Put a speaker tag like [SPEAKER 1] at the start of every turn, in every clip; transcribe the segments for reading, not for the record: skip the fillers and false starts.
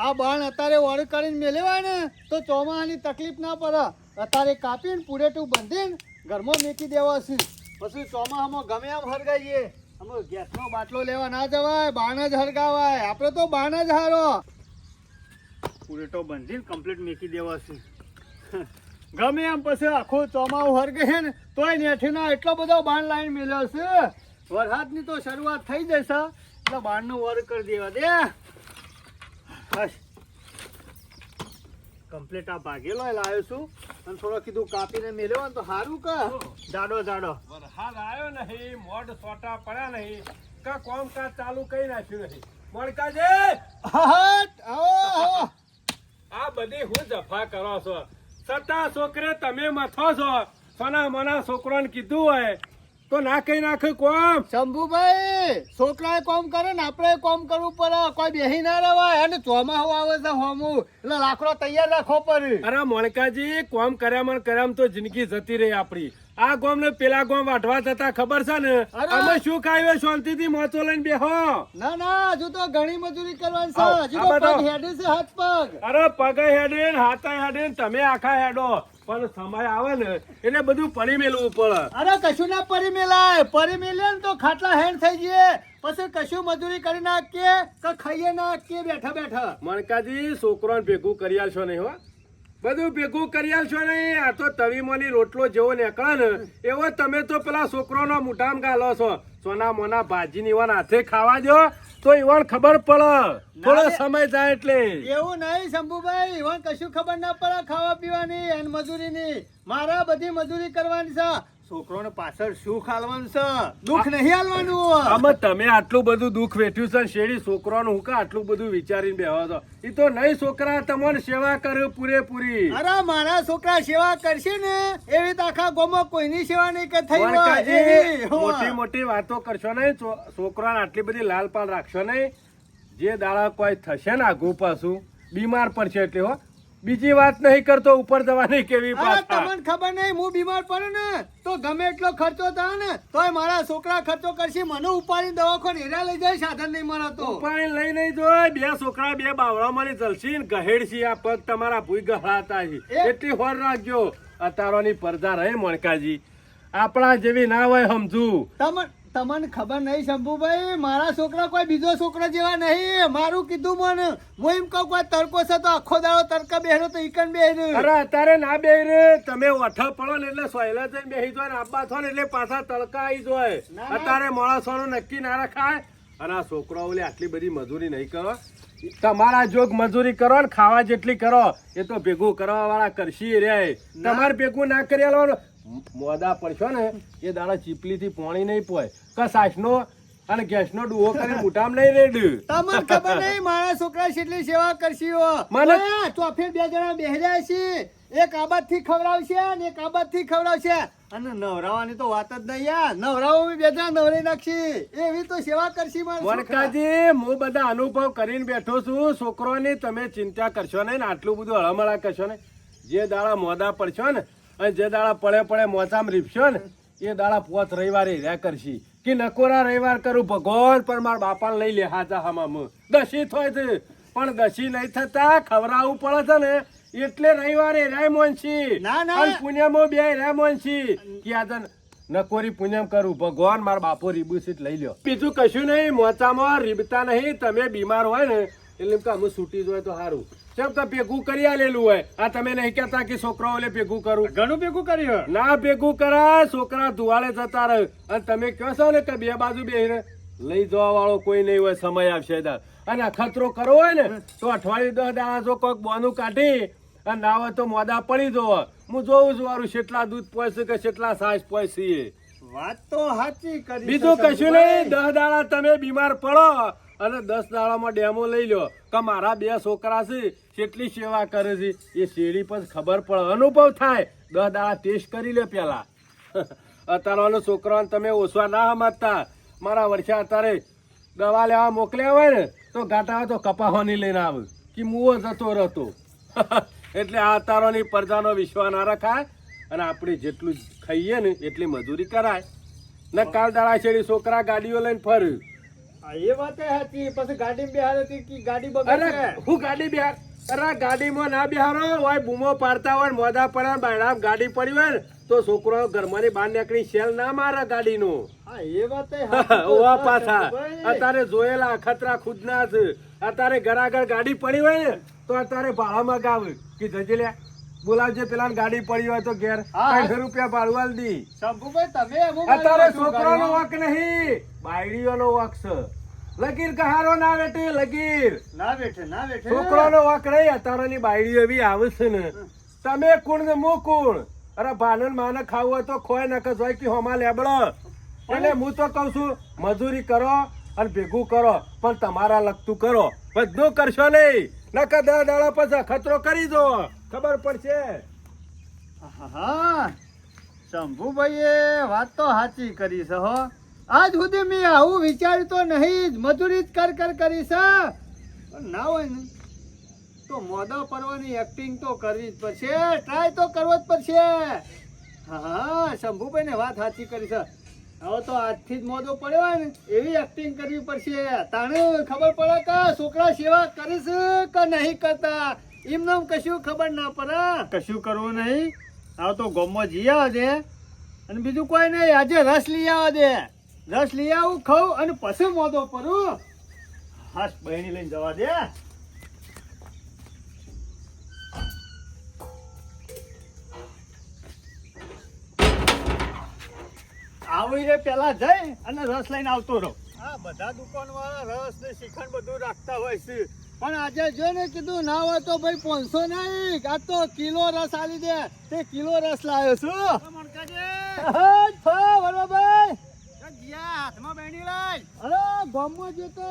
[SPEAKER 1] આ બાણ અત્યારે વળ કરીને મેલેવાય ને તો ચોમાસાની તકલીફ ના પડે. અત્યારે કાપીને પૂરેટું બાંધીને ઘરમાં મેકી દેવા છે. પછી ચોમાસામાં ગમે એમ હરગાઈએ. અમે ગેસનો બાટલો લેવા ના જવાય, બાણ જ હરગાવાય. આપણે તો બાણ જ હારો. પૂરેટો બાંધીને કમ્પ્લીટ મેકી દેવા છે. ગમે એમ પછી આખું ચોમાસું હરગે છે ને તોય નેઠીના એટલો બધો બાણ લાઈન મેલ્યો છે. વરસાદની તો શરૂઆત થઈ જશે એટલે બાણનું વર કરી દેવા દે. બસ કમ્પ્લીટ આ ભાગેલો લાવ્યો છું અને થોડો કીધું કાપીને મેલ્યો ને તો સારું કે જાડો જાડો.
[SPEAKER 2] વરસાદ આવ્યો નહીં, મોઢ સોટા પડ્યા નહીં, કા કોમકાજ ચાલુ કઈ નાખ્યું નહીં. મોણકાજી, આ બધી હું જફા કરો છો? સતા છોકરે તમે મથો છો. સોના મના છોકરાને કીધું હોય તો ના કઈ નાખે કોમ.
[SPEAKER 1] શંભુભાઈ, છોકરાએ કોમ કરે ને આપણે કોમ કરવું પડે. કોઈ બેહી ના રવાય. અને ચોમાસું આવે છે હોમું એટલે લાકડો તૈયાર રાખવો પડે.
[SPEAKER 2] અરે મોણકાજી, કોમ કર્યામાં તો જિંદગી જતી રહી આપડી. આ ગોમ ને પેલા ગોમ વાઢવા જતા ખબર છે ને અમે શું ખાઈએ? શાંતિથી મોચો લઈને બેહો.
[SPEAKER 1] ના ના, હજુ તો ઘણી મજૂરી કરવાની છે. હજુ તો પગ હેડે છે, હાથ પગ.
[SPEAKER 2] અરે પગ હેડે ને હાથ હેડે ને તમે આખા હેડો, પણ સમય આવે ને એટલે બધું પડી મેલવું પડે.
[SPEAKER 1] અરે કશું ના પરી મેલાય. પરી મેલે ને તો ખાટલા હેન્ડ થઈ જઈએ. પછી કશું મજૂરી કરી નાખીએ કે ખાઈએ નાખીએ બેઠા બેઠા.
[SPEAKER 2] મણકાજી, છોકરાને ભેગું કરી આલશો નહીં હો. બધું ભેગું કરી આલશો નહીં. આ તો તવીમાંની રોટલો જેવો નીકળે ને એવો તમે તો પેલા છોકરાનો મુઠામ ગાલો છો. સોના મોના ભાજી ની હાથે ખાવા દો તો ઈવન ખબર પડે. થોડો સમય જાય એટલે.
[SPEAKER 1] એવું નહીં શંભુભાઈ, ઈવન કશું ખબર ના પડે ખાવા પીવાની અને મજૂરીની. મારા બધી મજૂરી કરવાની છે. છોકરોને પાછળ સુખ આલવાનું છે, દુઃખ નહીં આલવાનું.
[SPEAKER 2] આમાં તમે આટલું બધું દુઃખ વેઠ્યું છે, શેરી છોકરાનું હું કા આટલું બધું વિચારીને બેહો છો? એ તો નહીં, છોકરા તમારી સેવા કરે પૂરેપૂરી.
[SPEAKER 1] અરે મારા છોકરા સેવા કરશે ને એવી તો આખા ગામમાં કોઈની સેવા નહીં કે થઈ હોય.
[SPEAKER 2] મોટી મોટી વાતો કરશો નહીં. છોકરાને આટલી બધી લાલપાલ રાખશો નહીં. જે દાડા કોઈ થશે ને આગુ પાછું બીમાર પડશે એટલે હો. બીજી વાત નહીં કરતો, ઉપર જવાની કેવી વાત.
[SPEAKER 1] તમને ખબર નહીં, હું બીમાર પડું ને તો ગમે એટલો ખર્ચો થાય ને તોય મારા છોકરા ખર્ચો કરશે. મને ઉપાડી દવાખાને હેરા લઈ જાય, સાધન નહીં મળે તો
[SPEAKER 2] ઉપાડી લઈ નહીં જોય. બે છોકરા બે બાવળામાં જલસી ને ગહેડ છે. આ પગ તમારા ભૂઈ ગહડાતા છે એટલી હોર રાખજો. અતારોની પરદા રહે મોણકાજી, આપણા જેવી ના હોય સમજુ.
[SPEAKER 1] તમને ખબર નહીં શંભુભાઈ, મારા છોકરા કોઈ બીજો છોકરો જેવા નહીં. મારું કીધું મને, હું એમ કહું કોઈ તડકો છે તો આખો દાડો તડકા બેહરો તો ઈકન બેહરો.
[SPEAKER 2] અરે અત્યારે ના બેહી રે. તમે ઓઠા પડો ને એટલે સોયલા જઈને બેહી જાય ને આબા થો ને એટલે પાછા તડકા આવી જાય. અત્યારે માણસોનું નક્કી ના રખાય. અને આ છોકરાઓ આટલી બધી મજૂરી નહીં કરો. તમારા જોગ મજૂરી કરો ને ખાવા જેટલી કરો એ તો ભેગું કરવા વાળા કરશી રે. તમારે ભેગું ના કરી આલવાનું. મોદા પડશો ને એ દાડા ચીપલી થી પાણી નહીં પોય કસાશ નો અને ગેસ નો ડુઓ કરી મુઠામ નહીં રેડ.
[SPEAKER 1] તમને ખબર નહીં મારા છોકરા કેટલી સેવા કરશી. મને ચોફે બે જણા બેહર્યા છે. એક આબાદ થી ખવડાવશે અને એક આબાદ થી ખવડાવશે. અને નવરાવાની તો વાત જ નહીં યાર. નવરાવો બે જણા નવરી નાખશી એવી તો સેવા કરશી.
[SPEAKER 2] વણકાજી, હું બધા અનુભવ કરીને બેઠો છું. છોકરોની તમે ચિંતા કરશો નહીં ને આટલું બધું હળમળા કરશો ને. જે દાડા મોદા પડશો ને અને જે દાડા પડે મોચામ રીપશો ને એ દાડા પોત રવિવારે રહ્યા કરશી કે નકોરા રવિવાર કરું ભગવાન પણ મારા બાપાને લઈ લે હાચા હામાં દશી થાય છે. પણ દશી નહીં થતા ખવડાવવું પડે છે ને એટલે રવિવારે રાય મોનસી પુણ્યમાં બે રાય મોનસી કે આ નકોરી પુણ્યમ કરું ભગવાન મારા બાપો રીબુસીટ લઈ લ્યો. બીજું કશું નહીં. મોચામાં રીબતા નહીં. તમે બીમાર હોય ને એટલે કે અમે છૂટી જાય તો સારું. ચમ તો ભેગું કરી આલેલું હોય. આ તમે નહીં કહેતા કે છોકરાઓ ભેગું કરું.
[SPEAKER 1] ઘણું ભેગું કર્યું
[SPEAKER 2] ના ભેગું કરાય. છોકરા ધુવાળે જતા રહે અને તમે કહો છો ને કે બે બાજુ બેહીને લઈ જવા વાળો કોઈ નહીં હોય. સમય આવશે અને અખતરો કરવો હોય ને તો અઠવાડિયું 10 દાડા જો કોઈક બોનું કાઢી અને ના હોય તો મોદા પડી જવો. હું જોઉં છું વારું કેટલા દૂધ પોયશે કે કેટલા છાશ પોયશે.
[SPEAKER 1] વાત તો સાચી કરી.
[SPEAKER 2] બીજું કશું નહીં. 10 દાડા તમે બીમાર પડો અને 10 દાડામાં ડેમો લઈ લો કે મારા બે છોકરા છે કેટલી સેવા કરે છે. એ શેરી પર ખબર પડે, અનુભવ થાય. 10 દાડા ટેસ્ટ કરી લે પેલા. અત્યારનો છોકરાઓને તમે ઓછવા ના સમજતા. મારા વર્ષે અત્યારે દવા લેવા મોકલ્યા હોય ને તો ગાંઠા તો કપાવાની લઈને આવે કે મુવો જતો રહેતો. એટલે આ અત્યારોની પ્રજાનો વિશ્વાસ ના રખાય અને આપણે જેટલું ખાઈએ ને એટલી મજૂરી કરાય. ને કાલ દાડા શેરી છોકરા ગાડીઓ લઈને ફર્યું
[SPEAKER 1] હા, એ વાત સાચી. પછી ગાડીમાં બેહાડે તો કી ગાડી
[SPEAKER 2] અરે
[SPEAKER 1] બગડશે.
[SPEAKER 2] હું ગાડી બિહાર અરે ગાડીમાં ના બિહારો હોય બૂમો પાડતા હોય ને મોદા પડે બાયડા ગાડી પડી હોય ને તો છોકરો ઘરમાંની બહાર નીકળી સેલ ના મારે ગાડીનું
[SPEAKER 1] હા, એ વાત સાચી.
[SPEAKER 2] ઓવા પાછા
[SPEAKER 1] શંભુભાઈ.
[SPEAKER 2] અત્યારે જોયેલા અખતરા ખુદના છે અત્યારે ઘર આગળ ગાડી પડી હોય ને તો અત્યારે ભાડા મગાવ કે જજે લે બોલાવજે પેલા ગાડી પડી હોય તો ઘેર
[SPEAKER 1] હા.
[SPEAKER 2] 500 રૂપિયા ભાડું આલ દી
[SPEAKER 1] શંભુભાઈ, તમે અમુક
[SPEAKER 2] અત્યારે
[SPEAKER 1] વાળી વસ્તુ
[SPEAKER 2] છોકરાનો
[SPEAKER 1] ગાડીમાં-
[SPEAKER 2] વક નહીં બાયડીઓનો વક છે લગીર કહારો ના બેઠી લગીર
[SPEAKER 1] ના બેઠે, ના બેઠે.
[SPEAKER 2] છોકરાનો વક નહીં અત્યારની બાયડી એવી આવે છે ને તમે કોણ ને હું કોણ અરે ભાનન માને ખાવું હોય તો ખોય નકર જોઈ કે હોમાં લેબડો એટલે હું તો કઉ છું મજૂરી કરો અને ભેગું કરો પણ તમારા લગતું કરો બધું કરશો નહીં નકર 10 દાડા પછી ખતરો કરી દો ખબર પડશે
[SPEAKER 1] હા, શંભુભાઈએ વાત તો સાચી કરી છે હો. આજ સુધી મેં આવું વિચાર્યું તો નહીં જ. મજૂરી જ કર કરી છે. પણ ના હોય ને તો મોદા પરવાની એક્ટિંગ તો કરવી જ પડશે. ટ્રાય તો કરવો જ પડશે. હા, શંભુભાઈ ને વાત સાચી કરી છે. હવે તો આજથી જ મોદો પડ્યો હોય ને એવી એક્ટિંગ કરવી પડશે. તાણે ખબર પડે કે છોકરા સેવા કરીશ કે નહીં કરતા. એમને કશું ખબર ના પડે. કશું કરવું નહીં. હવે તો ગામમાં જઈ આવવા દે અને બીજું કોઈ નહીં. આજે રસ લઈ આવવા દે. રસ લઈ આવું, ખાઉં અને પછી મોદો પડું. હાસ બહેણી લઈને જવા દે. આવી રે પેલા જઈ અને રસ લઈને આવતો રહો. હા, બધા દુકાન વાળા રસ ને શ્રીખંડ બધું રાખતા હોય છે. પણ આજે જો ને કીધું ના હોય તો ભાઈ 500 નહીં, આ તો કિલો રસ આલી દે. તે કિલો રસ લાવ્યો છું. વરવાભાઈ,
[SPEAKER 3] હાથમાં બેણી લાય
[SPEAKER 1] અરે ગામમાં જતો.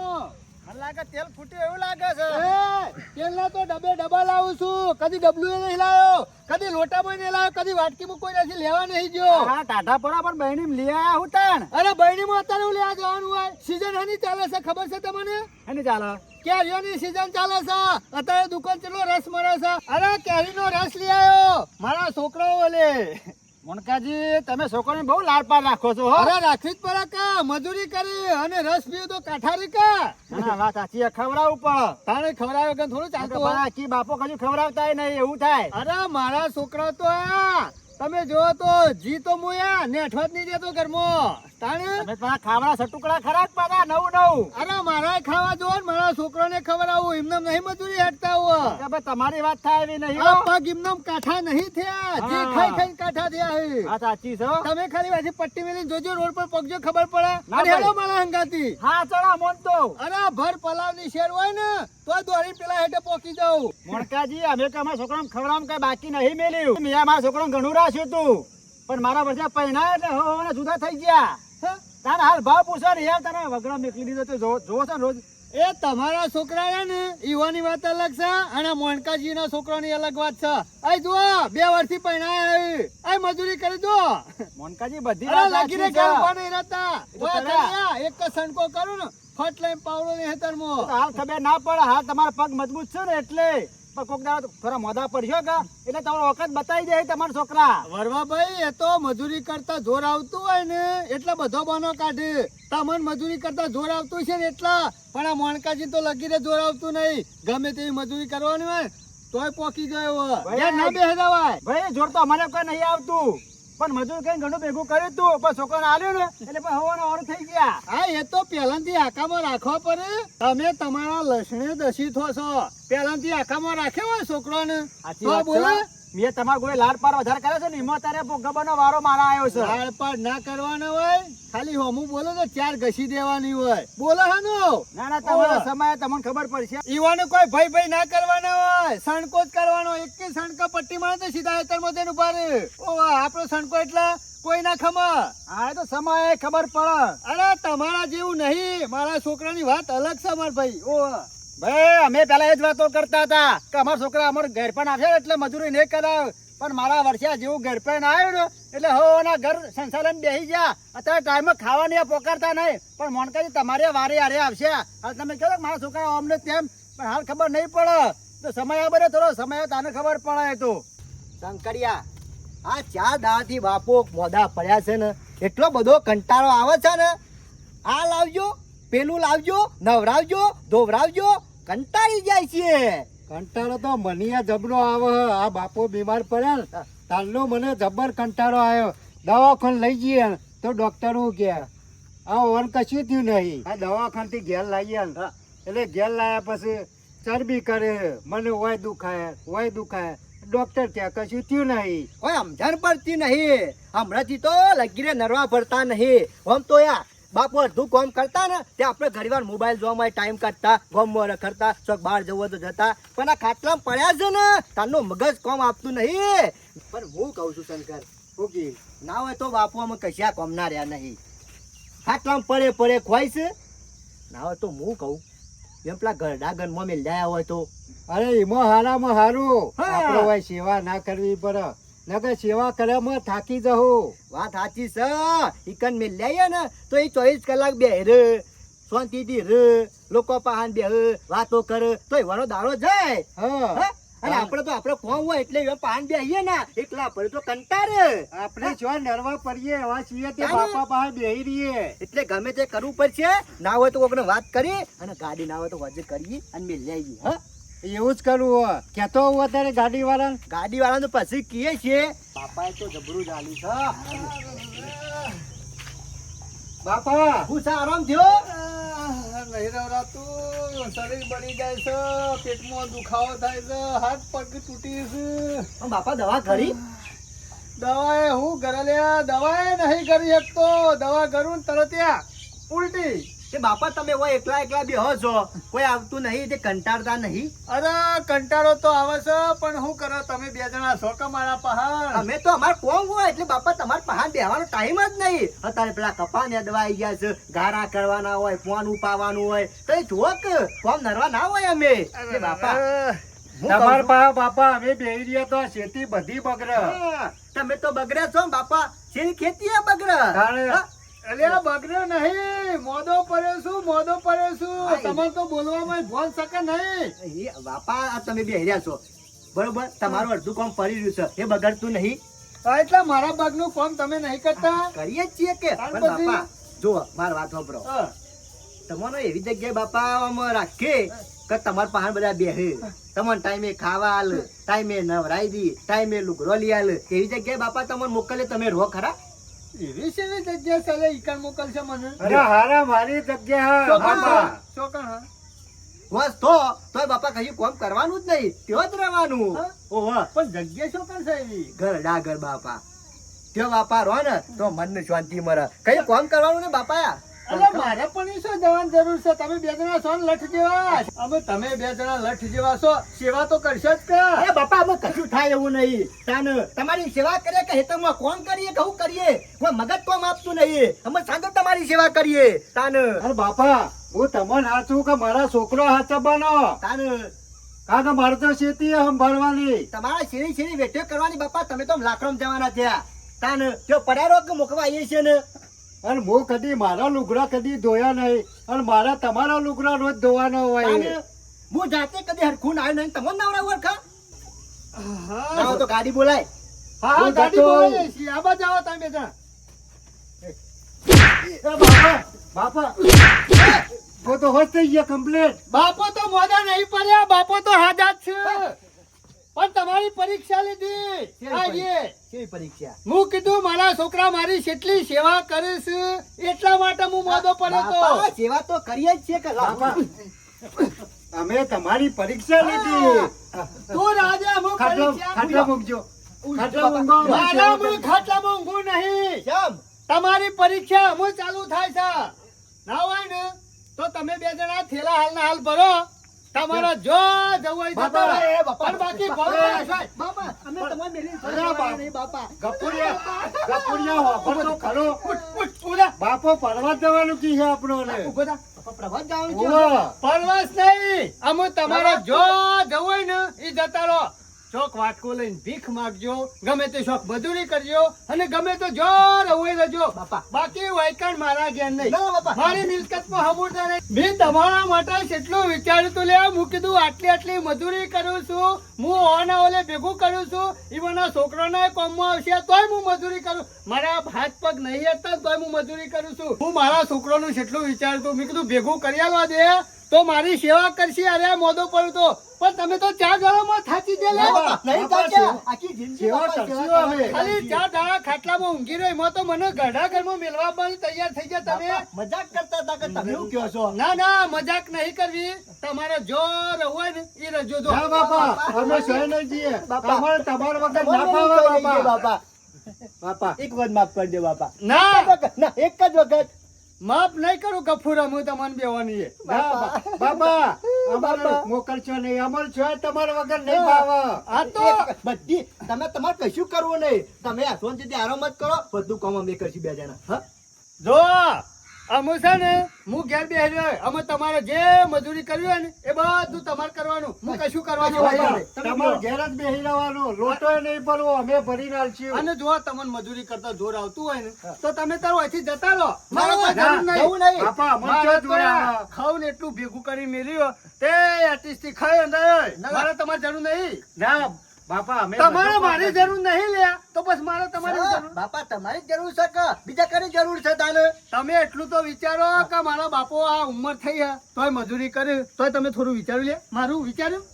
[SPEAKER 3] મને લાગે તેલ ફૂટ્યું એવું લાગે છે
[SPEAKER 1] તેલના તો ડબ્બા લાવું છું. કદી ડબલું નહીં લાવ્યો, કદી લોટામાં નહીં લાવ્યો, કદી વાટકીમાં કોઈ નથી લેવા નહીં ગયો.
[SPEAKER 3] હા ટાટા પરા પણ બહેણી લઈ આયા હું તાણ
[SPEAKER 1] અરે બહેણીમાં અત્યારે હું લેવા જવાનું હોય. સીઝન હની ચાલે છે ખબર છે તમને?
[SPEAKER 3] એની ચાલો
[SPEAKER 1] કેરીઓની સીઝન ચાલે છે. અત્યારે દુકાન ચેટલો રસ મળે છે. અરે કેરીનો રસ લઈ આવ્યો મારા છોકરાઓ ઓલે.
[SPEAKER 3] મોનકાજી તમે છોકરાને બહુ લાડ પાડ રાખો છો હો
[SPEAKER 1] અરે રાખવી જ પડે કા. મજૂરી કરી અને રસ પીવું તો કાઠારી કા.
[SPEAKER 3] ના વાત સાચી ખવડાવવું પડે
[SPEAKER 1] તારે ખવડાવે કે થોડું ચાલતું હોય?
[SPEAKER 3] મારા કી બાપો કશું ખવડાવતા નહીં એવું થાય
[SPEAKER 1] અરે મારા છોકરા તો આ તમે જો તો જી તો મુયા ને અઠવાત નહીં દેતો ઘરમાં. તાણે
[SPEAKER 3] તમે પેલા ખાવડા સટુકડા ખરા જ પાછા નવું
[SPEAKER 1] અરે મારા ખાવા જો ને મારા છોકરાને ખવડાવું. એમને નહીં મજૂરી હટતા હોય.
[SPEAKER 3] કે ભાઈ તમારી વાત થાય એવી નહીં
[SPEAKER 1] આ
[SPEAKER 3] હો.
[SPEAKER 1] પગ એમને કાઠા નહીં થયા. જે
[SPEAKER 3] હા.
[SPEAKER 1] ખાઈ ખાઈને કાઠા થયા છે.
[SPEAKER 3] વાત સાચી છે હો.
[SPEAKER 1] તમે ખાલી પાછી પટ્ટી મેલીને જોજો રોડ પર પગજો ખબર પડે.
[SPEAKER 3] ના
[SPEAKER 1] અને
[SPEAKER 3] ભાઈ.
[SPEAKER 1] હેડો મારા હંગાતી.
[SPEAKER 3] હા ચડા મોન તો
[SPEAKER 1] અરે ભર પલાવની શેર હોય ને તો દોડી પેલા હેઠે પોકી જાઉં.
[SPEAKER 3] મોણકાજી અમે તો અમારા છોકરાને ખવડાવવાનું કઈ બાકી નહીં મેલ્યું મેં મારા છોકરાને ઘણું રાખ્યું હતું પણ મારા વર્ષે પહેણા એટલે હવે જુદા થઈ ગયા
[SPEAKER 1] હા?
[SPEAKER 3] તારે હાલ ભાવ પૂછો ને યાર તને વગડા મેકલી દીધો તો જોવો છો ને રોજ
[SPEAKER 1] એ તમારા છોકરા છે ને ઈવાની વાત અલગ છે અને મોનકાજી ના છોકરાની અલગ વાત છે. આ જુઓ 2 વર્ષથી પહેણાયા આ મજૂરી કરી દો.
[SPEAKER 3] મોનકાજી બધી
[SPEAKER 1] અરે
[SPEAKER 3] વાત
[SPEAKER 1] લાગી રે
[SPEAKER 3] સાચી છે.
[SPEAKER 1] કેમ ઉભા નહીં રહેતા?
[SPEAKER 3] એ તો
[SPEAKER 1] ઓય
[SPEAKER 3] કરે.
[SPEAKER 1] કન્યા, એક જ સણકો કરું ને ફટ લઈને પાવડો ને હેતરમાં.
[SPEAKER 3] હાલ ખબર ના પડે હાલ તમારા પગ મજબૂત છે ને એટલે પણ કોક દાડો થોડા મોઢા પડ્યો કે એટલે તમારો વખત બતાવી દે તમારા છોકરા
[SPEAKER 1] વરવાભાઈ એ તો મજૂરી કરતા જોર આવતું હોય ને એટલે બધો બનો કાઢે. તમને મજૂરી કરતા જોર આવતું છે ને એટલા. પણ આ મોનકાજી તો લગી રે જોર આવતું નહીં. ગમે તેવી મજૂરી કરવાની હોય તોય પોકી ગયો હોય.
[SPEAKER 3] ભાઈ,
[SPEAKER 1] યાર ના બેહદાવાય.
[SPEAKER 3] ભાઈ જોર તો અમારે કોઈ નહીં આવતું પણ મજૂર કઈ ઘણું ભેગું કર્યું તું પણ છોકરાને આલ્યું ને એટલે પછી હવાનો ઓર થઈ ગયા
[SPEAKER 1] હા એ તો પહેલાથી આકામાં રાખવા પડે. તમે તમારા લસણે દસી થો છો. પહેલાથી આકામાં રાખ્યો હોય છોકરાને
[SPEAKER 3] સાચી
[SPEAKER 1] તો
[SPEAKER 3] વાત
[SPEAKER 1] બોલે.
[SPEAKER 3] છે. મેં તમારા કોઈ લાડ પાર વધારે કર્યો છે ને એમાં તારે ભોગવવાનો વારો મારા આવ્યો છે
[SPEAKER 1] લાડપાડ ના કરવાનો હોય. ખાલી હોમું બોલો તો 4 ઘસી દેવાની હોય. બોલો હાનો
[SPEAKER 3] ના ના તમારો સમય તમને ખબર પડશે
[SPEAKER 1] ઈવાનો કોઈ ભય ના કરવાના હોય. સણકો જ કરવાનો. એક કે સણકા પટ્ટી મારે તો સીધા હેતરમાં જઈને ઉભા રહે. ઓ આપણો સણકો એટલે કોઈ ના ખમા.
[SPEAKER 3] હા એ તો સમય ખબર પડે
[SPEAKER 1] અરે તમારા જેવું નહીં. મારા છોકરાની વાત અલગ છે મારા ભાઈ. ઓ
[SPEAKER 3] ભાઈ અમે પેલા એ જ વાતો કરતા હતા કે અમારા છોકરા અમારે ઘર પણ આવશે ને એટલે મજૂરી નહીં કરાવ પણ મારા વર્ષે જેવું ઘર પણ આવ્યું ને એટલે હોના ઘર સંસાલન બેસી ગયા અત્યારે ટાઈમે ખાવાની પોકારતા નહીં પણ મોનકાજી તમારે વારે હારે આવશે હાલ તમે કહો કે મારા છોકરા અમને તેમ પણ હાલ ખબર નહીં પડે તો સમય આવે થોડો સમય તને ખબર પડે તો
[SPEAKER 4] શંકરિયા આ 4 દાડાથી બાપો મોઢા પડ્યા છે ને એટલો બધો કંટાળો આવે છે ને આ લાવજો પેલું લાવજો, નવરાવજો, ધોવરાવજો, કંટાળી જાય છે.
[SPEAKER 3] કંટાળો તો મને જબરો આવે હે. આ બાપો બીમાર પડ્યા ને તારનો મને જબર કંટાળો આવ્યો. દવાખાને લઈ જઈએ ને તો ડોક્ટર શું કહે આ ઓન કશું થયું નહીં. આ દવાખાનેથી ઘેર લાવીએ ને એટલે ઘેર લાવ્યા પછી ચરબી કરે, મને ઓય દુખાય. ડોક્ટર ત્યાં કશું થયું નહીં.
[SPEAKER 4] કોઈ સમજણ પડતી નહીં. હમણાંથી તો લગીરે નરવા પડતા નહીં. આમ તો યાર બાપુ અડધું કામ કરતા ને તે આપણે ઘણીવાર મોબાઈલ જોવામાં ટાઈમ કાઢતા, ગમમાં રખડતા, ચોક બહાર જવું તો જતા. પણ આ ખાટલામાં પડ્યા છે ને તારનું મગજ કામ આપતું નહીં. પણ હું કહું છું શંકર,
[SPEAKER 3] ઓકે
[SPEAKER 4] ના હોય તો બાપુ અમે કશા કામ ના રહ્યા નહીં. ખાટલામાં પડે ખોય છે. ના હોય તો હું કહું એમ પેલા ગરડા ગનમાં મેં લાયા હોય તો
[SPEAKER 3] અરે એમાં હારામાં હારું
[SPEAKER 4] હા.
[SPEAKER 3] આપણે હોય સેવા ના કરવી પડે. નકર સેવા કરવામાં થાકી જહો.
[SPEAKER 4] વાત સાચી છે. ઈકન મેં લઈએ ને તો એ 24 કલાક બે રે શાંતિથી રે, લોકો પાહન બે વાતો કરે તો એવાનો દાડો જાય.
[SPEAKER 3] હા
[SPEAKER 4] હા? અને આપણે તો આપણે કોમ હોય એટલે એવા પાહન બે આવીએ ને એકલા પડે તો કંટાળે.
[SPEAKER 3] આપણે જો નરવા પડીએ એવા છીએ તે
[SPEAKER 4] ચાલે.
[SPEAKER 3] બાપા પાસે બેહી રહીએ.
[SPEAKER 4] એટલે ગમે તે કરવું પડશે. ના હોય તો કોકને વાત કરી અને ગાડી ના હોય તો વજે કરીએ અને મેં લઈ આવીએ. હા,
[SPEAKER 3] એવું જ કરવું હોય. કેતો હું અત્યારે ગાડી વાળા
[SPEAKER 4] ગાડી વાળા તો પછી કીએ છે બાપાએ તો જબરું ચાલી છે.
[SPEAKER 3] બાપા
[SPEAKER 4] હું છે આરામ થયો.
[SPEAKER 1] નહીં રવરાતું, શરીર બળી જાય છે, પેટમાં દુખાવો થાય છે, હાથ પગ તૂટી છે.
[SPEAKER 4] પણ બાપા દવા કરી
[SPEAKER 1] દવાએ હું ઘરે લ્યા, દવાએ નહીં કરી શકતો. દવા કરું ને તરત યા ઉલટી.
[SPEAKER 4] તે બાપા તમે હોય એકલા બેહો છો, કોઈ આવતું નહીં, તે કંટાળતા નહીં.
[SPEAKER 1] અરે કંટાળો તો આવે છે પણ શું કરો તમે બે જણા છો કે મારા પહાડ.
[SPEAKER 4] અમે તો અમાર કોમ હોય એટલે બાપા તમારે પહાડ બેહવાનો ટાઈમ જ નહીં. અત્યારે પેલા કપાને દવા આવી ગયા છે, ગારા કરવાના હોય, ફોન ઉપાવવાનું હોય તો એ જુઓ કે કોમ નરવા ના હોય અમે. એટલે બાપા હું કહું
[SPEAKER 3] તમાર
[SPEAKER 4] છું,
[SPEAKER 3] પાસે બાપા અમે બેહી રહ્યા તો આ ખેતી બધી બગડે.
[SPEAKER 4] હા, તમે તો બગડ્યા છો ને બાપા. શેની ખેતી એ બગડે.
[SPEAKER 3] તાણે.
[SPEAKER 4] હા?
[SPEAKER 1] અલ્યા બગડ્યો નહીં, મોદો પડ્યો છું. તમારે તો બોલવામાં ફોન શકે નહીં.
[SPEAKER 4] એ બાપા આ તમે બેહ્યા છો બરોબર, તમારું અડધું કામ પડી રહ્યું છે એ બગડતું નહીં.
[SPEAKER 1] હા, એટલે મારા ભાગનું કામ તમે નહીં કરતા.
[SPEAKER 4] કરીએ જ છીએ કે
[SPEAKER 1] તાણ
[SPEAKER 4] પણ
[SPEAKER 1] પછી?
[SPEAKER 4] બાપા જુઓ મારી વાત સાંભળો.
[SPEAKER 1] હા.
[SPEAKER 4] તમારો એવી જગ્યાએ બાપા આમ રાખે કે તમારા પાસે બધા બેહે, તમને ટાઈમે ખાવા આલે, ટાઈમે નવરાઈ દી, ટાઈમે લુગડો લઈ આલે. એવી જગ્યાએ બાપા તમને મોકલે તમે રહો ખરા.
[SPEAKER 1] એવી સેવી જગ્યા ચાલે ઈકણ મોકલશે મને.
[SPEAKER 3] અરે હારા મારી જગ્યા
[SPEAKER 1] ચોકણ
[SPEAKER 3] બાપા.
[SPEAKER 1] હા, ચોકણ હા.
[SPEAKER 4] બસ તોય બાપા કશું કામ કરવાનું જ નહીં, ત્યાં જ રહેવાનું.
[SPEAKER 1] હા?
[SPEAKER 4] ઓહો
[SPEAKER 1] પણ જગ્યા ચોકણ છે એવી.
[SPEAKER 4] ઘરડા ઘર બાપા ત્યાં બાપા રહો ને તો મનને શાંતિ મળે. કઈ કામ કરવાનું ને બાપા.
[SPEAKER 1] અરે મારે પણ ઈ શું જવાની જરૂર છે? તમે બે જણા છો ને લઠ જેવા. અમે તમે બે જણા લઠ જેવા છો, સેવા તો કરશો જ કે.
[SPEAKER 4] અરે બાપા અમે કશું થાય એવું નહીં. તાન તમારી સેવા કરીએ કે હેતરમાં કોમ કરીએ કહું કરીએ, કોઈ મગજ કોમ આપતું નહીં. અમે સાંજે તમારી સેવા કરીએ. તાન
[SPEAKER 3] અરે બાપા હું તમને હાચું કે મારા છોકરો હાચો બનો.
[SPEAKER 4] તાન
[SPEAKER 3] કારણ કે મારે તો ખેતી સંભાળવાની.
[SPEAKER 4] તમારા શેરી વેઠો કરવાની બાપા. તમે તો લાકડમ જવાના થયા. તાન જો પડારો કે મૂકવા આવીએ છીએ ને.
[SPEAKER 3] અને હું કદી મારા લુગડા કદી ધોયા નહીં અને મારા તમારા લુગડા રોજ ધોવાના
[SPEAKER 4] તાન
[SPEAKER 3] હોય.
[SPEAKER 4] હું જાતે કદી હરખું ના આવ્યું નહીં. તમને નવરા ઓળખા
[SPEAKER 1] હા,
[SPEAKER 4] ના હોય તો ગાડી બોલાય.
[SPEAKER 1] હા,
[SPEAKER 3] હું
[SPEAKER 1] ગાડી
[SPEAKER 3] જતો.
[SPEAKER 1] બોલાવીએ છીએ. આ બાજુ આવો તમે બે જણા.
[SPEAKER 3] એ બાપા બાપા હું તો હોશ થઈ ગયા કમ્પ્લીટ.
[SPEAKER 1] બાપો તો મોઢા નહીં પડ્યા, બાપો તો હાજા જ છે. પણ તમારી પરીક્ષા લીધી. આ જે
[SPEAKER 4] કેવી પરીક્ષા?
[SPEAKER 1] હું કીધું મારા છોકરા મારી કેટલી સેવા કરે છે એટલા માટે હું મોઢો પડ્યો
[SPEAKER 4] બાપા,
[SPEAKER 1] તો.
[SPEAKER 4] સેવા તો કરીએ જ છીએ કે
[SPEAKER 3] બાપા અમે તમારી પરીક્ષા લીધી.
[SPEAKER 1] તું રાજા હું
[SPEAKER 3] ખાટલા
[SPEAKER 1] પરીક્ષા
[SPEAKER 3] ખાટલા મૂકજો. ખાટલા મૂકો.
[SPEAKER 1] મારા હું ખાટલામાં ઊંઘું નહીં.
[SPEAKER 4] કેમ?
[SPEAKER 1] તમારી પરીક્ષા હું ચાલુ થાય છે. ના હોય ને તો તમે બે જણા થેલા હાલ ના હાલ ભરો. તમારા જો જવું હોય તો
[SPEAKER 3] બાપા,
[SPEAKER 1] કરો.
[SPEAKER 4] એ બાપા,
[SPEAKER 1] પણ બાકી
[SPEAKER 3] બાપા,
[SPEAKER 1] ભણો ના થાય.
[SPEAKER 4] બાપા અમે તમારે મેલી
[SPEAKER 3] અરે બાપા.
[SPEAKER 4] નહીં બાપા.
[SPEAKER 3] ગપુરિયા વાપર તો ખરો.
[SPEAKER 1] ઉઠ, ઉડા.
[SPEAKER 3] બાપો પડવા જવાનું કી છે આપણો
[SPEAKER 4] ઉભો થા. બાપા પ્રવાસ જવાનું છે.
[SPEAKER 3] ઓવા.
[SPEAKER 1] પરવાસ નહીં. અમે તમારા જો જવું હોય ને એ જતા રહો. ચોક વાટકો લઈને ભીખ માગજો, ગમે તે શોખ મજૂરી કરજો અને ગમે તો જો રવોય રહેજો
[SPEAKER 4] બાપા.
[SPEAKER 1] બાકી વૈકણ મારા ઘેર નહીં.
[SPEAKER 4] ના, બાપા.
[SPEAKER 1] મારી મિલકતમાં હબૂરદાર નહીં. મેં તમારા માટે કેટલું વિચાર્યું તું લે. હું કીધું આટલી મજૂરી કરું છું, હું ઓના ઓલે ભેગું કરું છું, ઈવનના છોકરાના કોમમાં આવશે તોય હું મજૂરી કરું. મારા હાથ પગ નહીં હતા તોય હું મજૂરી કરું છું. હું મારા છોકરાનું કેટલું વિચાર્યું તું. મેં કીધું ભેગું કરી આલવા દે તો મારી સેવા કરશે. અરે મોદો પડ્યો તો પણ તમે તો 4 દાડામાં થાચી દે લે.
[SPEAKER 4] બાપા, નહીં
[SPEAKER 2] બાપા,
[SPEAKER 4] થાક્યા. આખી જિંદગી
[SPEAKER 2] સેવા
[SPEAKER 4] બાપા
[SPEAKER 2] કરશું
[SPEAKER 4] સેવા
[SPEAKER 2] અમે.
[SPEAKER 4] કરવાની.
[SPEAKER 1] ખાલી 4 દાડા ખાટલામાં ઊંઘી રહ્યો એમાં તો મને ગઢા ઘરમાં મેલવા પણ તૈયાર થઈ ગયા તમે.
[SPEAKER 4] બાપા, મજાક કરતા હતા કે તમે શું કહો છો?
[SPEAKER 1] ના ના મજાક નહીં કરવી. તમારે જો રહવું હોય ને એ રજો જો.
[SPEAKER 2] ના બાપા, અમે સહી નહીં જઈએ.
[SPEAKER 4] બાપા.
[SPEAKER 2] અમારે તમારા વગર ના
[SPEAKER 4] તમારે
[SPEAKER 2] પાવે
[SPEAKER 4] નહીં કહેવાય,
[SPEAKER 2] બાપા.
[SPEAKER 4] બાપા
[SPEAKER 2] બાપા,
[SPEAKER 4] એક વખત માફ કરી દે બાપા.
[SPEAKER 1] ના
[SPEAKER 4] ના, એક જ વખત.
[SPEAKER 1] માફ નહીં કરું ગફુરા હું તમને બેવાની છે.
[SPEAKER 2] ના, બાપા, અમારે
[SPEAKER 4] બાપા.
[SPEAKER 2] મોકલશો નહીં. અમારે છે તમારા વગર નહીં ભાવે.
[SPEAKER 1] આ તો
[SPEAKER 4] એક બધી તમારે કશું કરવું નહીં. તમે શાંતિથી આરામ જ કરો, બધું કામ અમે કરશું 2 જણા. હા?
[SPEAKER 1] જો અમે છે ને હું ઘેર બેસી રહ્યો. અમે તમારે જે મજૂરી કરવી હોય ને એ બધું તમારે કરવાનું. હું કશું કરવાનું
[SPEAKER 4] કશું
[SPEAKER 1] હોય
[SPEAKER 4] નહીં.
[SPEAKER 1] નહીં.
[SPEAKER 2] તમારે ઘેર જ બેસી રહેવાનું. લોટોય નહીં પડવો. અમે ભરીને આલશું.
[SPEAKER 1] અને જો તમને મજૂરી કરતા જોર આવતું હોય ને તો તમે તારો અહીંથી જતા રહો. મારે કોઈ
[SPEAKER 2] ના,
[SPEAKER 1] જરૂર નહીં.
[SPEAKER 4] જવું નહીં.
[SPEAKER 2] બાપા, અમને
[SPEAKER 1] મારે
[SPEAKER 2] ક્યાં
[SPEAKER 1] તો
[SPEAKER 2] જોડે આવે?
[SPEAKER 1] ખાવ ને એટલું ભેગું કરી મેલ્યો તે આર્ટિસ્ટ થી ખાય અંદર. મારે તમારે જરૂર નહીં.
[SPEAKER 2] ના, બાપા, અમે
[SPEAKER 1] તમારે
[SPEAKER 2] બધું
[SPEAKER 1] મારી જરૂર નહીં લે તો પછી મારે તમારી
[SPEAKER 4] હા,
[SPEAKER 1] જરૂર.
[SPEAKER 4] બાપા તમારી જ જરૂર છે કે બીજા કરી જરૂર છે તાને?
[SPEAKER 1] તમે એટલું તો વિચારો કે મારા બાપો આ ઉંમર થઈ છે તોય મજૂરી કરી તોય તમે થોડું વિચાર્યું લે. મારું વિચાર્યું.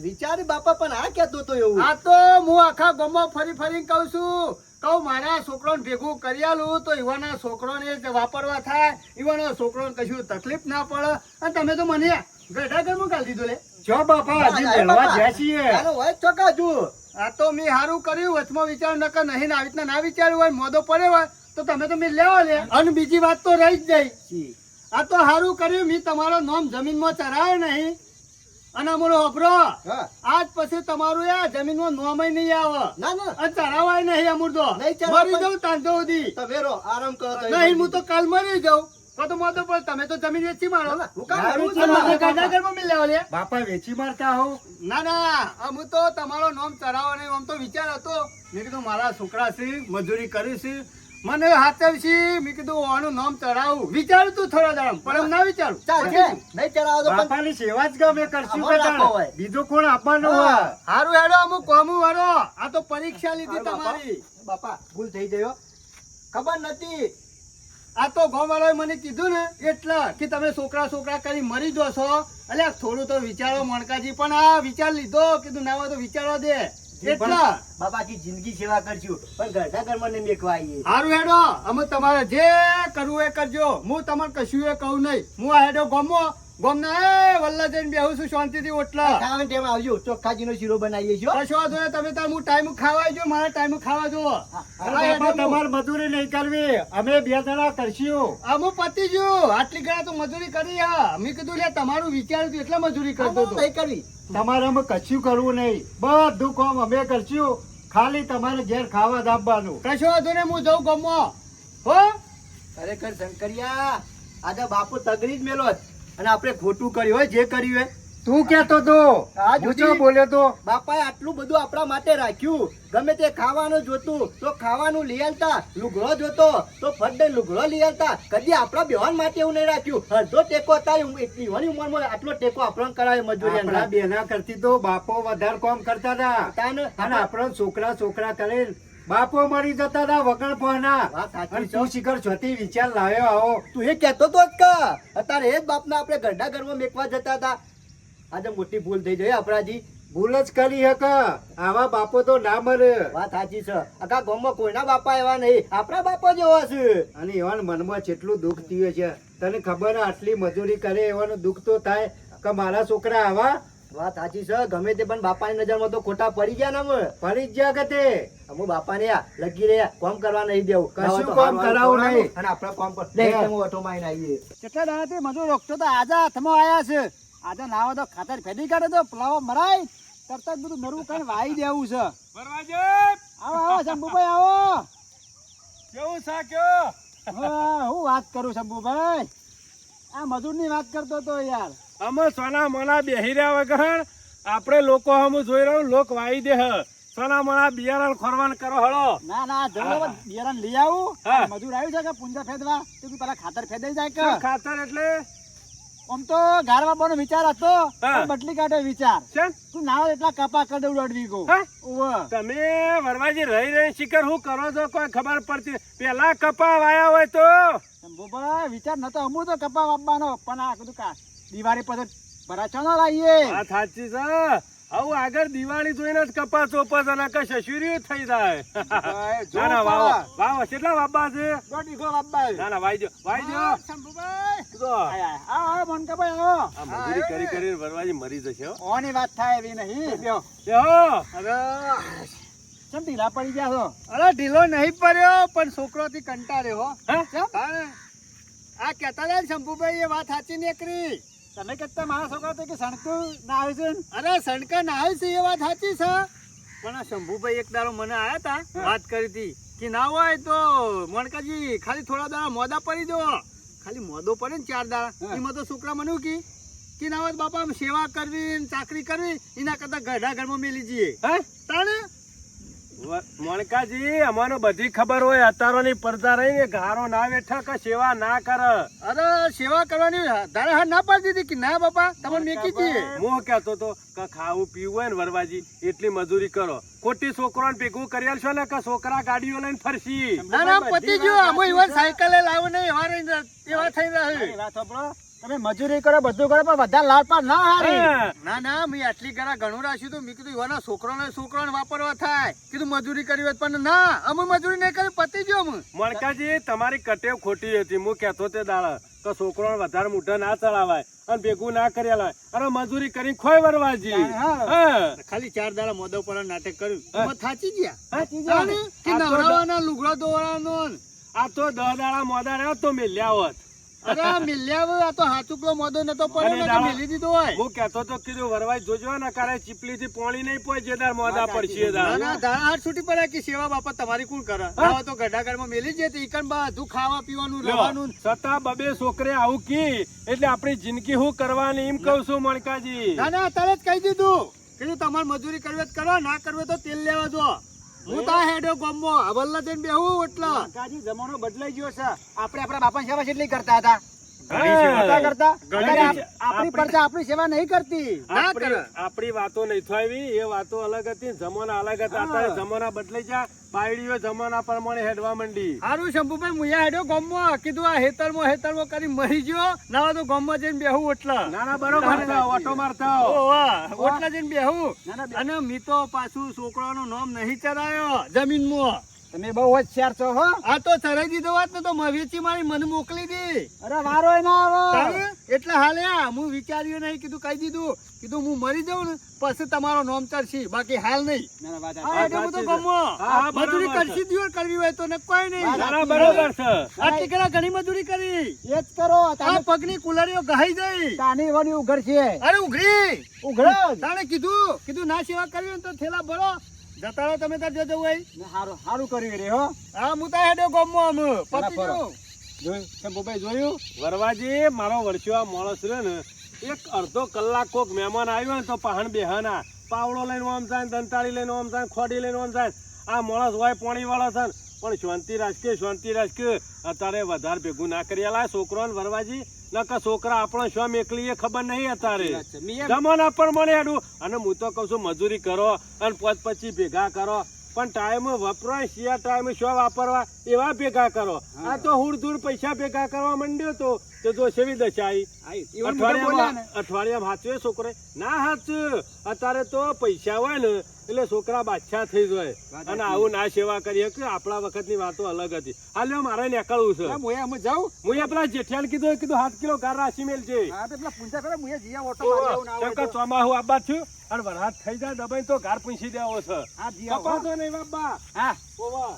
[SPEAKER 4] વિચાર બાપા, પણ આ કહેતો તો એવું.
[SPEAKER 1] આ તો હું આખા ગામમાં ફરી ફરીને કહું છું. કહું મારા છોકરાને ભેગું કરી આલું તો ઈવાના છોકરોને જ વાપરવા થાય, ઈવાનો છોકરોને કશું તકલીફ ના પડે. અને તમે તો મને ગઢા ઘરમાં ગાલી દીધો લે.
[SPEAKER 2] જો બાપા, હજી
[SPEAKER 4] હા,
[SPEAKER 2] મેળવા
[SPEAKER 4] બાપા.
[SPEAKER 2] જ્યાં છીએ.
[SPEAKER 4] તારો હોય જ ચોકા છું.
[SPEAKER 1] આ તો મેં સારું કર્યું. વચમાં વિચાર નકર નહીં ને આવી રીતના ના વિચાર્યું હોય મોદો પડ્યો હોય તો તમે તો મેં લેવા લે. અને બીજી વાત તો રહી જ જાય. આ તો સારું કર્યું મેં તમારો નામ જમીનમાં ચરાયો નહીં. અને અમારો અભરો
[SPEAKER 4] હા.
[SPEAKER 1] આજ પછી તમારું આ જમીનમાં નોમય નહીં આવે.
[SPEAKER 4] ના ના,
[SPEAKER 1] અને ચરાવાય નહીં અમૂર્દો.
[SPEAKER 4] નહીં ચરાવાય.
[SPEAKER 1] મરી જાઉં તાંજો સુધી.
[SPEAKER 4] તમે રહો, આરામ કરો તો
[SPEAKER 1] નહીં હું તો કાલ મરી જાઉં. તો તો મોદો પણ તમે તો જમીન વેચી મારો.
[SPEAKER 4] હું કામ
[SPEAKER 2] ના,
[SPEAKER 4] કરું
[SPEAKER 2] વેચી
[SPEAKER 4] છું?
[SPEAKER 2] મારો.
[SPEAKER 1] તમે ગઢા ઘરમાં મેં લેવા લે.
[SPEAKER 2] બાપા વેચી મારતા હો.
[SPEAKER 1] ના ના અમે તો તમારો નામ ચરાવો નહીં. આમ તો વિચાર હતો મેં કીધું મારા છોકરા છે મજૂરી કરી છે મને હાથવશે. મેં કીધું આનું નામ ચડાવું વિચારું તું થોડા દાડા પણ એમ ના વિચારું.
[SPEAKER 4] ચાલશે. નહીં ચડાવો તો પણ
[SPEAKER 2] બાપાની સેવા જ ગમે કરશું
[SPEAKER 4] અમારે
[SPEAKER 2] બધાને.
[SPEAKER 4] રાખવો હોય.
[SPEAKER 2] બીજું કોણ આપવાનું હોય?
[SPEAKER 1] હારું હેડો અમુક કોમું વાળો. આ તો પરીક્ષા લીધી
[SPEAKER 4] હારું બાપા.
[SPEAKER 1] તમારી.
[SPEAKER 4] બાપા ભૂલ થઈ ગયો, ખબર નથી.
[SPEAKER 1] આ તો ગામ વાળાએ મને કીધું ને એટલે કે તમે છોકરા કરી મરી જશો. એટલે થોડું તો વિચારો મણકાજી પણ આ વિચાર લીધો કીધું ના હોય તો વિચારવા દે એટલા.
[SPEAKER 4] બાપા આખી જિંદગી સેવા કરશું પણ ઘરડા ઘરમાં નહીં મેકવા આવીએ.
[SPEAKER 1] હારું હેડો અમે તમારે જે કરવું એ કરજો. હું તમને કશું એ કહું નહીં. હું આ હેડો ગોમના એ વલ્લા જઈને બેહું છું શાંતિથી ઓટલા.
[SPEAKER 4] ખાવાની ટાઈમ આવજો, ચોખ્ખાજીનો શીરો બનાવીએ છીએ હો.
[SPEAKER 1] કશો વાંધો નહીં. તમે તાર હું ટાઈમ ખાવા જો મારા ટાઈમ ખાવા જો.
[SPEAKER 2] અરે બાપા, તમારે મજૂરી નહીં કરવી. અમે 2 જણા કરશું.
[SPEAKER 1] આમ પતી ગયું. આટલી ગણા તો મજૂરી કરી હા. મેં કીધું લે તમારું વિચાર્યું હતું એટલે મજૂરી કરતો હતો.
[SPEAKER 4] નહીં કરવી.
[SPEAKER 2] તમારે અમે કશું કરવું નહીં. બધું કામ અમે કરશું. ખાલી તમારે ઘેર ખાવા જ આપવાનું.
[SPEAKER 1] કશો વાંધો નહીં. હું જઉં ગામમાં હો.
[SPEAKER 4] ખરેખર શંકરિયા આજે બાપુ તગડી જ મેલો જ. અને આપણે ખોટું કર્યું હોય, જે કર્યું હોય.
[SPEAKER 2] તું કેતો તો
[SPEAKER 4] આ
[SPEAKER 2] હું
[SPEAKER 4] જુદી.
[SPEAKER 2] શું બોલ્યો તો?
[SPEAKER 4] બાપાએ આટલું બધું આપણા માટે રાખ્યું. ગમે તે ખાવાનું જોતું તો ખાવાનું લઈ આવતા, લુગડો જોતો તો ફટ લુગડો લઈ આવતા. કદી આપણા બેવાન માટે એવું નહીં રાખ્યું. અડધો ટેકો તારી એટલી ઉંમરમાં આટલો ટેકો આપણને કરાવે મજૂરી
[SPEAKER 2] આપણા
[SPEAKER 4] અંગાત.
[SPEAKER 2] બેના કરતી તો બાપો વધારે કામ કરતા હતા.
[SPEAKER 4] તાને
[SPEAKER 2] અને આપણો છોકરા કરે બાપો મરી જતા હતા વગર પોના.
[SPEAKER 4] વાત સાચી
[SPEAKER 2] અને
[SPEAKER 4] છે.
[SPEAKER 2] તું શિખર છોથી વિચાર લાવ્યો આવો.
[SPEAKER 4] તું એ કહેતો તો જ કે અત્યારે એ જ બાપના આપણે ઘરડા ઘરમાં મેકવા જતા હતા. આજે મોટી ભૂલ થઈ જઈ આપણાજી.
[SPEAKER 2] ભૂલ જ કરી હક. આવા બાપો તો ના મરે.
[SPEAKER 4] વાત સાચી છે. આખા ગામમાં કોઈના બાપા એવા નહીં, આપણા બાપા જેવા છે.
[SPEAKER 2] અને એવાને મનમાં કેટલું દુઃખ થયું છે. તને ખબર આટલી મજૂરી કરે એવાનું દુઃખ તો થાય કે મારા છોકરા આવા.
[SPEAKER 4] વાત સાચી છે. ગમે તે પણ બાપાની નજરમાં તો ખોટા પડી ગયા ને અમે.
[SPEAKER 2] ફરી જ ગયા કે તે.
[SPEAKER 4] અમુ બાપાને આ લગી રહ્યા કામ કરવા નહીં દેવું.
[SPEAKER 2] કશું
[SPEAKER 4] હવે તો
[SPEAKER 2] કામ
[SPEAKER 4] હારું
[SPEAKER 2] કરાવું
[SPEAKER 4] હારું
[SPEAKER 2] નહીં.
[SPEAKER 4] અને આપણે કામ પર લે તમે ઓટો મારીને આવીએ.
[SPEAKER 3] કેટલા દાડાથી મજૂર રોકતો તો આજે હાથમાં આયા છે. આજે ના હોય તો ખાતર ફેરી કાઢે તો ફ્લાવર મરાય તરત જ બધું નરવું કઈ વાઈ દેવું છે. આવો આવો શંભુભાઈ આવો.
[SPEAKER 2] કેવું સાક્યો?
[SPEAKER 3] હા, હું વાત કરું શંભુભાઈ, આ મજૂરની વાત કરતો તો યાર.
[SPEAKER 2] અમે સોના મોના બેહી રહ્યા વગર આપણે લોકો હમ જોઈ રહ્યું લોક વાઈ દે હ સણામણા બિયારણ ખોરવાન કરો હળો
[SPEAKER 3] ના ના જલ્દી બિયારણ લઈ આવું
[SPEAKER 2] હા.
[SPEAKER 3] મજૂર આવ્યું છે કે પુંજા ફેદવા તો તું પેલા ખાતર ફેદાઈ જાય
[SPEAKER 2] શું
[SPEAKER 3] કે
[SPEAKER 2] ખાતર એટલે
[SPEAKER 3] આમ તો ગાર વાપવાનો વિચાર હતો
[SPEAKER 2] હા.
[SPEAKER 3] પણ બદલી કાઢે વિચાર
[SPEAKER 2] છે
[SPEAKER 3] તું ના એટલા કપા કરી દઉં અડવી ગો
[SPEAKER 2] હા?
[SPEAKER 3] ઓવ
[SPEAKER 2] તમે વરવાજી રહી શિખર હું કરો છો કોઈ ખબર પડતી પેલા કપા વાયા હોય તો
[SPEAKER 3] શંભુભાઈ વિચાર નતો અમુ તો કપા વાપવાનો પણ આ કીધું કા દિવાળી પર ભરાચો ના લાવીએ
[SPEAKER 2] વાત સાચી છે આવું આગળ દિવાળી જોઈને જ કપા ચોપસ અને કે સસુર્યું થઈ જાય ના ના વાવ કેટલા વાપા છે
[SPEAKER 3] દોઢ વીઘો વાપવાય.
[SPEAKER 2] ના ના વાઈ
[SPEAKER 3] હા, શંભુભાઈ
[SPEAKER 2] જો
[SPEAKER 3] આય, આય. આવો, મોનકાભાઈ, આવો.
[SPEAKER 2] આ મજૂરી કરી કરીને વરવાજી મરી જશે હો
[SPEAKER 3] ઓની વાત થાય એવી નહીં લ્યો.
[SPEAKER 2] બેહો.
[SPEAKER 3] ચમ ઢીલા પડી ગયા છો?
[SPEAKER 1] અરે ઢીલો નહીં પડ્યો પણ છોકરો થી કંટાળ્યો હો
[SPEAKER 2] હે?
[SPEAKER 1] તાણે. આ કહેતા હતા ને શંભુભાઈ એ વાત સાચી નીકળી.
[SPEAKER 3] તમે કહેતા મારા છોકરા તો કે સણકું ના આવે છે ને?
[SPEAKER 1] અરે સણકા નાય છે એ વાત સાચી છે પણ આ શંભુભાઈ એક દાડો મને આયા તા વાત કરી હતી કે ના હોય તો મણકાજી ખાલી થોડા દાડા મોદા પડી દો ખાલી મોદો પડે ને 4 દાડા એમાં તો છોકરા મને કે ના હોય તો બાપા આમ સેવા કરવી ને ચાકરી કરવી એના કરતા ગઢા ઘરમાં મેલી જઈએ
[SPEAKER 2] હે?
[SPEAKER 1] તાણે
[SPEAKER 2] મોણકાજી અમારો બધી ખબર હોય અતારોની પડદા રહી ને ગારો ના વેઠા કે સેવા ના કર
[SPEAKER 1] અરે સેવા કરવાની ધારે હા ના પાડી દીધી કે ના બાપા તમને મેકી જઈએ
[SPEAKER 2] હું કહેતો તો કે ખાવું પીવું હોય ને વરવાજી એટલી મજૂરી કરો ખોટી છોકરાને ભેગું કરી આલશો ને કે છોકરા ગાડીઓ લઈને ફરશી
[SPEAKER 1] ના ના પતી ગયો અમે એવા સાયકલે લાવો ને એવા થઈ
[SPEAKER 3] મારી
[SPEAKER 1] રહે
[SPEAKER 3] વાત સાંભળો. તમે મજૂરી કરો બધું કરો પણ બધા લાડ પાડ ના હારી.
[SPEAKER 2] હા.
[SPEAKER 1] ના ના મેં આટલી ગરા ઘણું રાખ્યું હતું મેં કીધું એવાના છોકરાને વાપરવા થાય કીધું મજૂરી કરી હોત પણ ના અમે મજૂરી નહીં કરી પતી ગયો અમે
[SPEAKER 2] મોણકાજી તમારી કટેવ ખોટી હતી હું કહેતો તે દાડા કે છોકરાને વધારે મૂઠા ના ચડાવાય અને ભેગું ના કરી આલાય અરે મજૂરી કરી ખોય વરવાજી
[SPEAKER 3] હા.
[SPEAKER 2] હા.
[SPEAKER 1] ખાલી 4 દાડા મોદા ઉપર નાટક કર્યું
[SPEAKER 2] હા.
[SPEAKER 1] એમાં થાચી ગયા
[SPEAKER 3] સાચી જ વાત.
[SPEAKER 1] તાણે કે
[SPEAKER 2] આ તો
[SPEAKER 1] નવરાવાના લુગડા ધોવાનો ને.
[SPEAKER 2] આ તો 10 દાડા મોદા રહ્યા તો મેલ્યા હોત
[SPEAKER 1] અરે આ મિલ્યા આ તો હાચુકલો મોદો નતો પડ્યો
[SPEAKER 2] અને
[SPEAKER 1] ને તો
[SPEAKER 2] દાડા-
[SPEAKER 1] મેલી દીધો હોય
[SPEAKER 2] હું કહેતો તો કીધું વરવાઈ જોજો ને કારે ચીપલી થી પોણી નહીં પોય જે દાડ મોદા પડશે એ
[SPEAKER 1] ના
[SPEAKER 2] દાડ.
[SPEAKER 1] ના ધારા હાથ છૂટી પડે કે સેવા બાપા તમારી કોણ કરે આવા તો ગઢાઘરમાં મેલી જ જતી ઈકણ બધું ખાવા પીવાનું
[SPEAKER 2] લ્યો,
[SPEAKER 1] રહેવાનું
[SPEAKER 2] છતાં બબે છોકરે આવું કી એટલે આપણી જિંદગી હું કરવાની એમ કહું છું મણકાજી
[SPEAKER 1] ના ના અત્યારે જ કહી દીધું કીધું તમારે મજૂરી કરવી હોય તો કરો ના કરવી હોય તો તેલ લેવા જો હું તો હેડો ગામમાં હવલના જઈને બેહું એટલે
[SPEAKER 3] કાકાજી, જમાનો બદલાઈ ગયો છે. આપણે આપણા બાપાની સેવા કેટલી કરતા હતા?
[SPEAKER 2] હા.
[SPEAKER 3] કરતા.
[SPEAKER 2] ઘણી
[SPEAKER 3] અત્યારે
[SPEAKER 2] છે.
[SPEAKER 3] આપણી પ્રજા આપણી સેવા નહીં કરતી.
[SPEAKER 1] ના
[SPEAKER 2] આપણી
[SPEAKER 1] કરે.
[SPEAKER 2] આપણી વાતો નહીં થવી એ વાતો અલગ હતી જમાના અલગ હતા અત્યારે જમાના બદલાઈ ગયા બાયડીઓ જમાના પ્રમાણે હેડવા માંડી
[SPEAKER 1] સારું શંભુભાઈ મુયા હેડ્યો ગામમાં કીધું આ હેતરમાં કરી મરી ગયો ના તો ગામમાં જઈને બેહું એટલે
[SPEAKER 2] ના ના બરોબર છે ઓટો મારતા આવો.
[SPEAKER 1] ઓવા ઓટલા જઈને બેહું
[SPEAKER 3] ના, ના,
[SPEAKER 1] અને મી તો પાછું છોકરાનું નામ નહીં ચરાયો જમીનમાં
[SPEAKER 3] તમે બહુ હોશિયાર છો હો.
[SPEAKER 1] આ તો ચરાઈ દીધો વાત ને તો વેચી મારી મને મોકલી દી
[SPEAKER 3] અરે વારો ના આવે.
[SPEAKER 1] તારે? એટલે હાલ્યા હું વિચાર્યું નહીં કીધું કહી દીધું કીધું હું મરી જાઉં ને પછી તમારો નામ ચડશે બાકી હાલ નહીં
[SPEAKER 3] ના, ના, વાત
[SPEAKER 1] આ
[SPEAKER 3] સાચી.
[SPEAKER 1] એટલે બધું ગમો
[SPEAKER 2] હા,
[SPEAKER 1] મજૂરી
[SPEAKER 2] બરાબર
[SPEAKER 1] કરશી દિવસ કરવી હોય તો ને કોઈ નહીં
[SPEAKER 3] વાત
[SPEAKER 2] ના ના
[SPEAKER 3] સાચી.
[SPEAKER 2] બરોબર છે
[SPEAKER 1] આટલી કડા ઘણી મજૂરી કરી
[SPEAKER 3] એ જ કરો.
[SPEAKER 1] આ
[SPEAKER 3] તાને
[SPEAKER 1] પગની કુલરીઓ ગહાઈ જાય
[SPEAKER 3] તાની વળી ઉઘર છે.
[SPEAKER 1] અરે ઉઘરી
[SPEAKER 3] ઉઘરો જ.
[SPEAKER 1] તાણે કીધું ના સેવા કરવી હોય તો થેલા ભરો જતા રહો તમે તાર જજો હોય
[SPEAKER 3] ને હારું હારું કર્યું રે હો.
[SPEAKER 1] હા હું તો હેડ્યો ગામમાં અમે
[SPEAKER 3] ના,
[SPEAKER 1] પતી
[SPEAKER 3] ફરો.
[SPEAKER 1] ગયું
[SPEAKER 3] જોયું શંભુભાઈ, જોયું?
[SPEAKER 2] વરવાજી મારો વર્ષો આ માણસ રહ્યો ને એક અડધો કલાક કોક મહેમાન આવ્યો ને તો પહાણ બેહાના પાવડો લઈને આમ થાય દંતાળી લઈને આમ થાય ખોડી લઈને આમ થાય આ માણસ હોય પાણી વાળો છે ને પણ શાંતિ રાખકે અત્યારે વધારે ભેગું ના કરી આલા છોકરો ને વરવાજી નકા છોકરા આપણો શું એકલી એ ખબર નહીં અત્યારે જમાના પર મને હેડું અને હું તો કહું છું મજૂરી કરો અને પછી ભેગા કરો પણ ટાઈમ વપરાય શિયા ટાઈમ શું વાપરવા એવા ભેગા કરો આ તો હુડ ધૂળ પૈસા ભેગા કરવા માંડ્યો તો જો સેવી દશાઈ
[SPEAKER 3] ઈવન બધા બોલ્યા ને.
[SPEAKER 2] અઠવાડિયામાં હાચવે છોકરે ના હાચ અત્યારે તો પૈસા હોય ને એટલે છોકરા બાદશાહ થઈ જાય અને આવું ના સેવા કરીએ કે આપણા વખતની વાતો અલગ હતી હાલ્યો મારે નીકળવું છે
[SPEAKER 3] હા, મુએ અમે જાઉં.
[SPEAKER 2] હું એ પેલા જેઠિયાને કીધું 7 કિલો ગાર રાશી મેલ છે
[SPEAKER 3] હા, તો પેલા પૂંજા કરે, મુએ જીયા ઓટો મારી આવું ના હોય તો.
[SPEAKER 2] ચોમાહું આબાદ છું અને વરસાદ થઈ જાય દબાઈ તો ગાર પૂંછી દેવો છે
[SPEAKER 3] હા, જીયા હો.
[SPEAKER 2] કપાતો નહીં બાબા
[SPEAKER 3] હા.
[SPEAKER 2] ઓવા